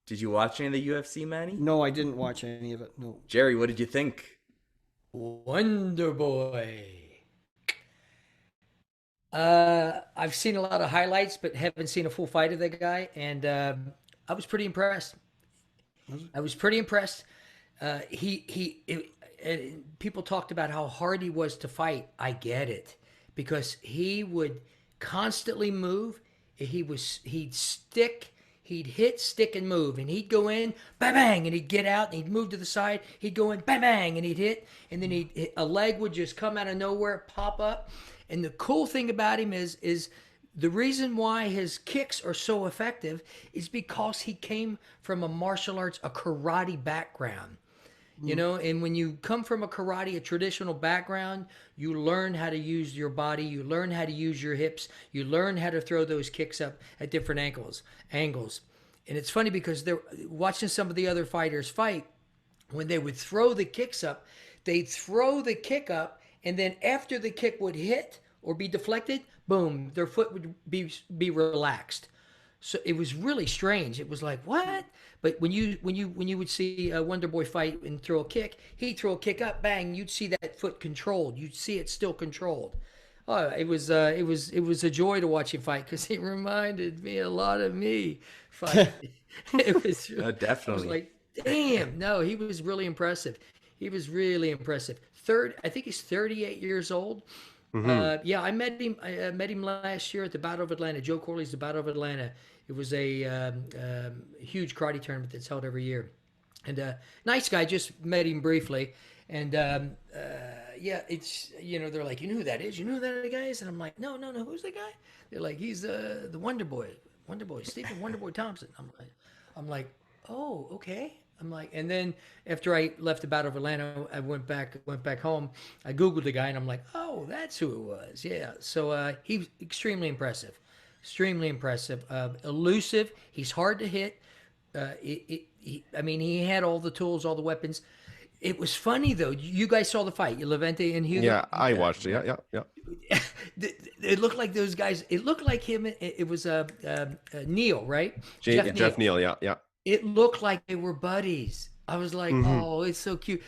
Did you watch any of the UFC, Manny? No, I didn't watch any of it. No. Jerry, what did you think? Wonderboy. I've seen a lot of highlights, but haven't seen a full fight of the guy, and I was pretty impressed. I was pretty impressed. People talked about how hard he was to fight. I get it because he would constantly move. He'd stick, he'd hit, stick, and move, and he'd go in, bang, bang, and he'd get out, and he'd move to the side. He'd go in, bang, bang, and he'd hit, and then a leg would just come out of nowhere, pop up. And the cool thing about him is the reason why his kicks are so effective is because he came from a martial arts, a karate background. You know, and when you come from a traditional background, you learn how to use your body, you learn how to use your hips, you learn how to throw those kicks up at different angles. And it's funny because they're watching some of the other fighters fight, when they would throw the kicks up, they'd throw the kick up, and then after the kick would hit or be deflected, boom, their foot would be relaxed. So it was really strange. It was like, what? But when you would see a Wonderboy fight and throw a kick, he'd throw a kick up, bang, you'd see that foot controlled. You'd see it still controlled. Oh, it was a joy to watch him fight because he reminded me a lot of me fighting. I was Definitely. like, damn, no, he was really impressive. He was really impressive. I think he's 38 years old. Hmm. Yeah, I met him. I met him last year at the Battle of Atlanta. Joe Corley's the Battle of Atlanta. It was a huge karate tournament that's held every year. And nice guy. Just met him briefly. And yeah, it's they're like, you know who that is? You know who that guy is? And I'm like, no, no, no. Who's the guy? They're like, he's the Wonder Boy, Stephen Wonderboy Thompson. I'm like, oh, okay. I'm like, and then after I left the Battle of Atlanta, I went back home. I Googled the guy, and I'm like, oh, that's who it was. Yeah. So he was extremely impressive, elusive. He's hard to hit. I mean, he had all the tools, all the weapons. It was funny though. You guys saw the fight, Levente and Hugo. Yeah, I watched it. Yeah, yeah, yeah. It looked like those guys. It looked like him. It was Neil, right? Jeff Neal. Yeah, yeah. It looked like they were buddies. I was like, Hmm. oh, it's so cute.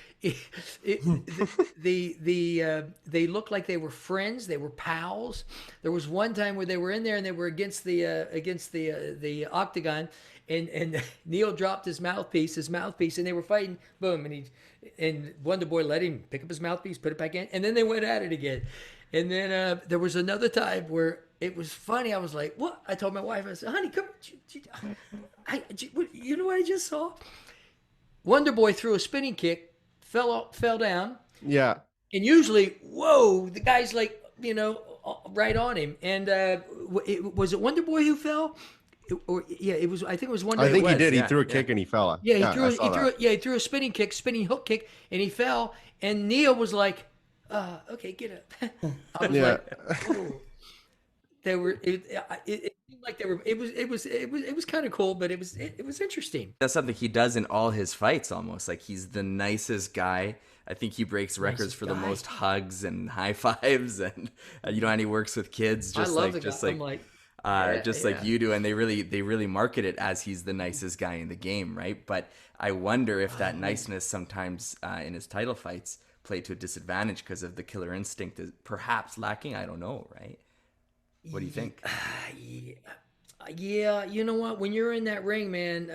They looked like they were friends. They were pals. There was one time where they were in there and they were against the octagon, and Neil dropped his mouthpiece, and they were fighting. Boom, and Wonderboy let him pick up his mouthpiece, put it back in, and then they went at it again. And then there was another time where it was funny. I was like, "What?" I told my wife, I said, "Honey, come. You know what I just saw?" Wonderboy threw a spinning kick, fell down, Yeah. and usually, whoa, the guy's like, right on him. And was it Wonderboy who fell? Or yeah, it was. I think it was I Wonderboy. think he was, did. He yeah, threw a yeah. kick and he fell. Yeah, Yeah, I saw that. he threw a spinning kick, spinning hook kick, and he fell. And Neil was like, "Okay, get up." I was Yeah. like, "Oh." They were. It seemed like they were. It was kind of cool, but it was interesting. That's something he does in all his fights almost. Like he's the nicest guy. I think he breaks records Nicest for the guy. most hugs and high fives, and and he works with kids I just love like the guy. just I'm like like, yeah, just like yeah. you do, and they really market it as he's the nicest guy in the game, right? But I wonder if that niceness sometimes in his title fights play to a disadvantage because of the killer instinct is perhaps lacking. I don't know, right? What do you think? Yeah, yeah. You know what? When you're in that ring, man,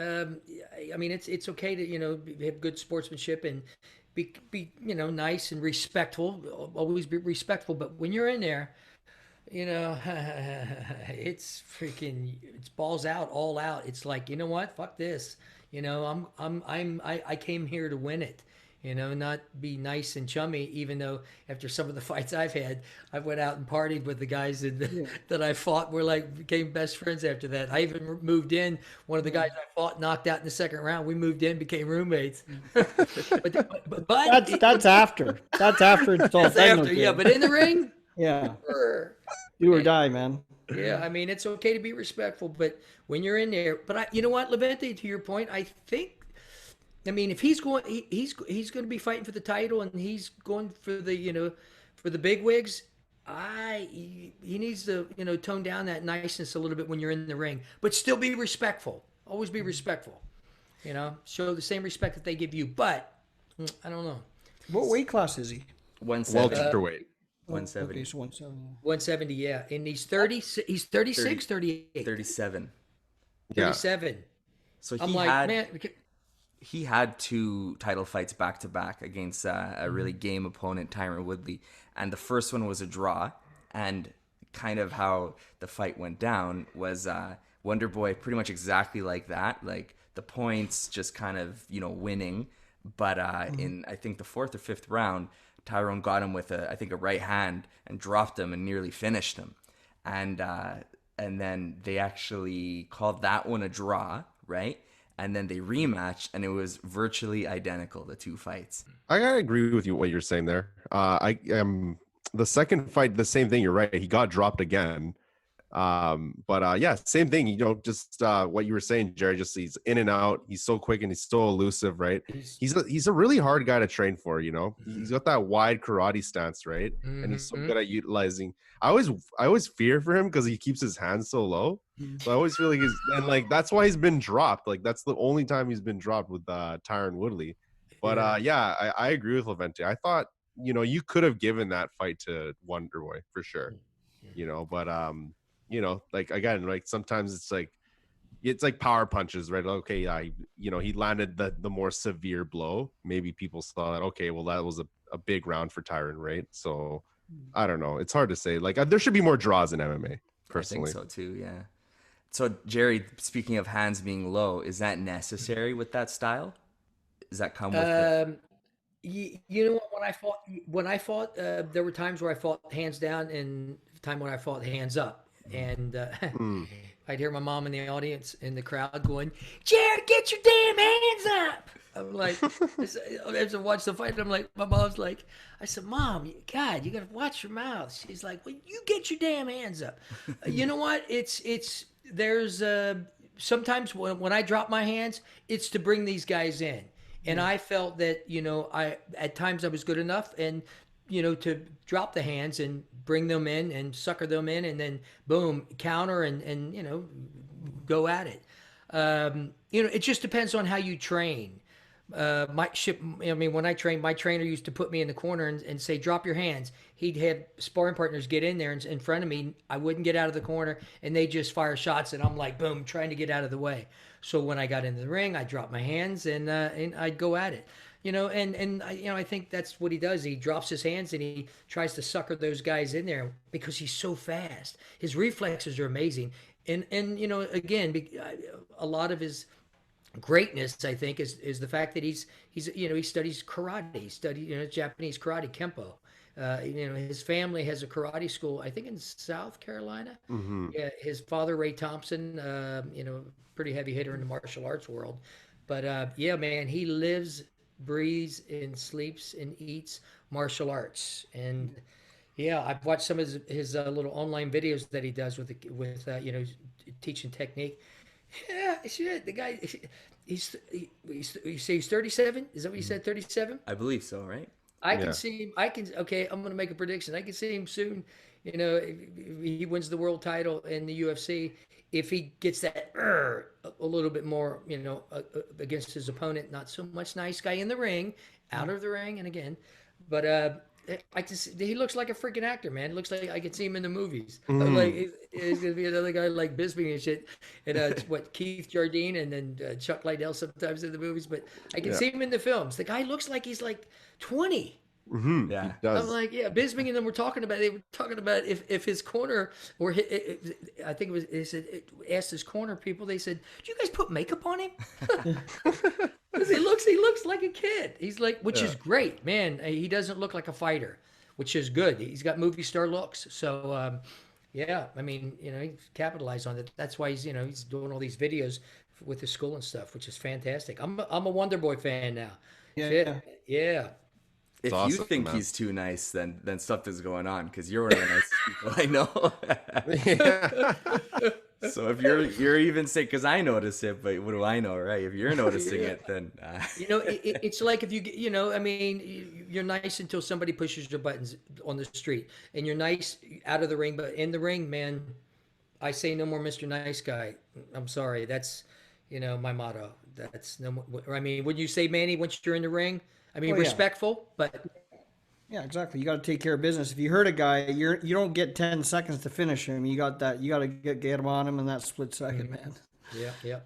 I mean, it's okay to have good sportsmanship and be nice and respectful. Always be respectful. But when you're in there, you know, it's balls out, all out. It's like, you know what? Fuck this. I came here to win it. Not be nice and chummy. Even though after some of the fights I've had, I went out and partied with the guys that I fought. We're like became best friends after that. I even moved in. One of the guys I fought knocked out in the second round. We moved in, became roommates. But That's after. That's after it's all that's done. after, yeah. But in the ring, Yeah, er, do or die, man. yeah, I mean, it's okay to be respectful, but when you're in there, you know what, Levente, to your point, I mean, if he's going to be fighting for the title and he's going for the big wigs, he needs to tone down that niceness a little bit when you're in the ring, but still be respectful. Always be respectful. show the same respect that they give you. But I don't know. What weight class is he? 170. Welterweight. 170. Okay, so 170. 170, yeah. And he's 30, he's 36, 38. 37. Yeah. 37. So I'm like, man, he had 2 title fights back to back against a really game opponent, Tyron Woodley, and the first one was a draw. And kind of how the fight went down was Wonderboy pretty much exactly like that, like the points just kind of winning. But in I think the 4th or 5th round, Tyrone got him with I think a right hand and dropped him and nearly finished him. And then they actually called that one a draw, right? And then they rematched, and it was virtually identical, the 2 fights. I gotta agree with you what you're saying there. I am the second fight, the same thing. You're right. He got dropped again. But yeah, same thing. Just what you were saying, Jerry. Just he's in and out. He's so quick and he's so elusive, right? He's a really hard guy to train for. He's got that wide karate stance, right? And he's so good at utilizing. I always fear for him because he keeps his hands so low. So I always feel like that's why he's been dropped. Like that's the only time he's been dropped with Tyron Woodley. But yeah, I agree with Levente. I thought you could have given that fight to Wonderboy for sure. But like again, like sometimes it's like power punches, right? Okay, he landed the more severe blow. Maybe people saw that. Okay, well that was a big round for Tyron, right? So I don't know. It's hard to say. Like there should be more draws in MMA. Personally, I think so too. Yeah. So Jerry, speaking of hands being low, is that necessary with that style? Does that come with it? You know what? When I fought, there were times where I fought hands down, and time when I fought hands up. And I'd hear my mom in the audience, in the crowd, going, "Jared, get your damn hands up!" I'm like, as I watch the fight, I'm like, my mom's like, I said, "Mom, God, you gotta watch your mouth." She's like, "Well, you get your damn hands up." You know what? There's sometimes when I drop my hands, it's to bring these guys in. And I felt that, at times I was good enough and, to drop the hands and bring them in and sucker them in and then boom, counter and go at it. It just depends on how you train. When I trained, my trainer used to put me in the corner and say, "Drop your hands." He'd have sparring partners get in there in front of me. I wouldn't get out of the corner and they just fire shots and I'm like, boom, trying to get out of the way. So when I got into the ring, I dropped my hands and I'd go at it. I think that's what he does. He drops his hands and he tries to sucker those guys in there because he's so fast. His reflexes are amazing. And again, a lot of his greatness, I think, is the fact that he studies karate. He studied Japanese karate, kempo. His family has a karate school, I think, in South Carolina. Mm-hmm. Yeah, his father, Ray Thompson, pretty heavy hitter in the martial arts world. But yeah, man, he lives, breathes, and sleeps and eats martial arts. And yeah, I've watched some of his little online videos that he does with teaching technique. Yeah, shit. The guy, you say he's 37? Is that what you said? 37? I believe so, right? I can see him. Okay, I'm going to make a prediction. I can see him soon. If he wins the world title in the UFC, if he gets that a little bit more, against his opponent, not so much nice guy in the ring, out of the ring, and again, but he looks like a freaking actor, man. It looks like I could see him in the movies. Like he's gonna be another guy like Bisping and shit, and Keith Jardine and then Chuck Liddell sometimes in the movies. But I can see him in the films. The guy looks like he's like 20. Mm-hmm. Yeah, I'm like, yeah, Bisping and them were talking about. They were talking about if his corner or I think it was. They said asked his corner people. They said, "Do you guys put makeup on him?" Because he looks like a kid. He's like, which is great, man. He doesn't look like a fighter, which is good. He's got movie star looks. So yeah, I mean, he capitalized on it. That's why he's he's doing all these videos with his school and stuff, which is fantastic. I'm a Wonderboy fan now. Yeah. If awesome, you think man. he's too nice, then something's going on because you're one of the nicest people I know. So if you're even saying, because I notice it, but what do I know, right? If you're noticing it, then it's like if you're nice until somebody pushes your buttons on the street, and you're nice out of the ring, but in the ring, man, I say no more Mr. Nice Guy. I'm sorry, that's my motto. That's no. I mean, would you say, Manny, once you're in the ring? I mean, Oh, yeah. respectful, but Yeah, exactly. You got to take care of business. If you hurt a guy, you don't get 10 seconds to finish him. You got that. You got to get him on him in that split second, man. yeah.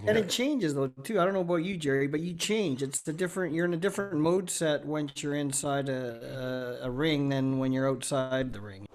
And it changes though too. I don't know about you, Jerry, but you change. It's the different. You're in a different mode set once you're inside a ring than when you're outside the ring.